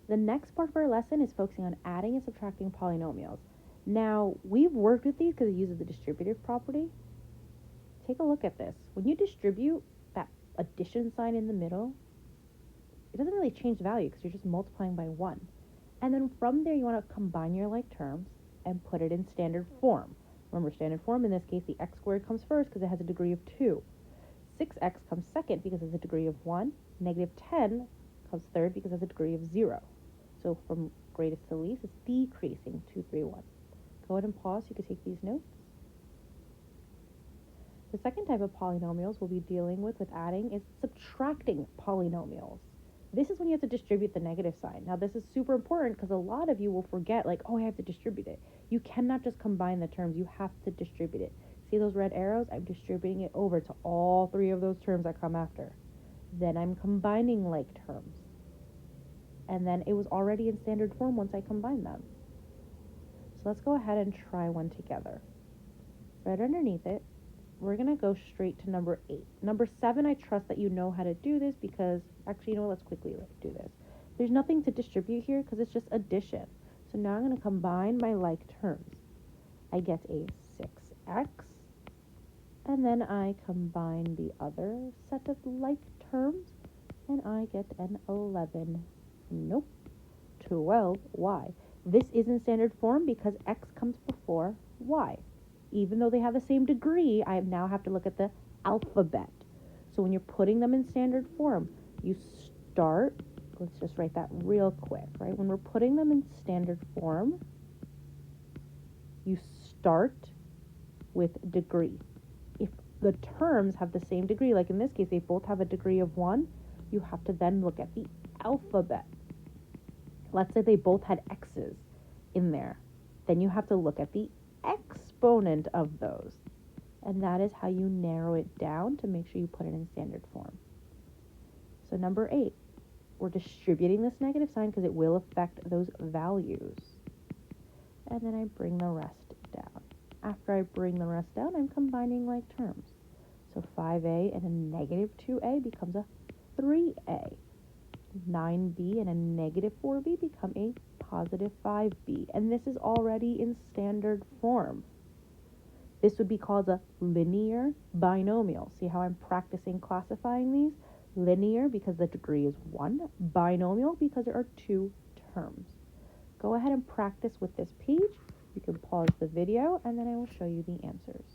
The next part of our lesson is focusing on adding and subtracting polynomials. Now, we've worked with these because it uses the distributive property. Take a look at this. When you distribute that addition sign in the middle, it doesn't really change the value because you're just multiplying by 1. And then from there, you want to combine your like terms and put it in standard form. Remember, standard form, in this case, the x squared comes first because it has a degree of 2. 6x comes second because it's a degree of 1. Negative 10 comes third because it's a degree of 0. So from greatest to least, it's decreasing 2, 3, 1. Go ahead and pause so you can take these notes. The second type of polynomials we'll be dealing with adding is subtracting polynomials. This is when you have to distribute the negative sign. Now, this is super important because a lot of you will forget, like, oh, I have to distribute it. You cannot just combine the terms. You have to distribute it. See those red arrows? I'm distributing it over to all 3 of those terms that come after. Then I'm combining like terms. And then it was already in standard form once I combined them. So let's go ahead and try one together. Right underneath it, we're going to go straight to number 8. Number 7, I trust that you know how to do this because, actually, you know what, let's quickly do this. There's nothing to distribute here because it's just addition. So now I'm going to combine my like terms. I get a 6x, and then I combine the other set of like terms, and I get an 11. Nope, 12y. This is in standard form because x comes before y. Even though they have the same degree, I now have to look at the alphabet. So when you're putting them in standard form, you start, let's just write that real quick, right? When we're putting them in standard form, you start with degree. If the terms have the same degree, like in this case, they both have a degree of 1, you have to then look at the alphabet. Let's say they both had x's in there. Then you have to look at the exponent of those. And that is how you narrow it down to make sure you put it in standard form. So number 8, we're distributing this negative sign because it will affect those values. And then I bring the rest down. After I bring the rest down, I'm combining like terms. So 5a and a negative 2a becomes a 3a. 9b and a negative 4b become a positive 5b. And this is already in standard form. This would be called a linear binomial. See how I'm practicing classifying these? Linear because the degree is 1. Binomial because there are 2 terms. Go ahead and practice with this page. You can pause the video and then I will show you the answers.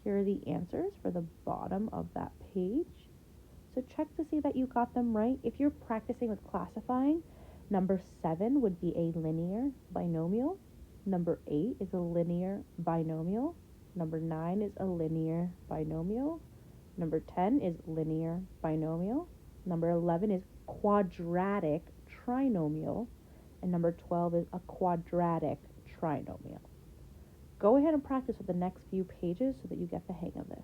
Here are the answers for the bottom of that page. So check to see that you got them right. If you're practicing with classifying, number 7 would be a linear binomial. Number 8 is a linear binomial. Number 9 is a linear binomial. Number 10 is linear binomial. Number 11 is quadratic trinomial. And number 12 is a quadratic trinomial. Go ahead and practice with the next few pages so that you get the hang of this.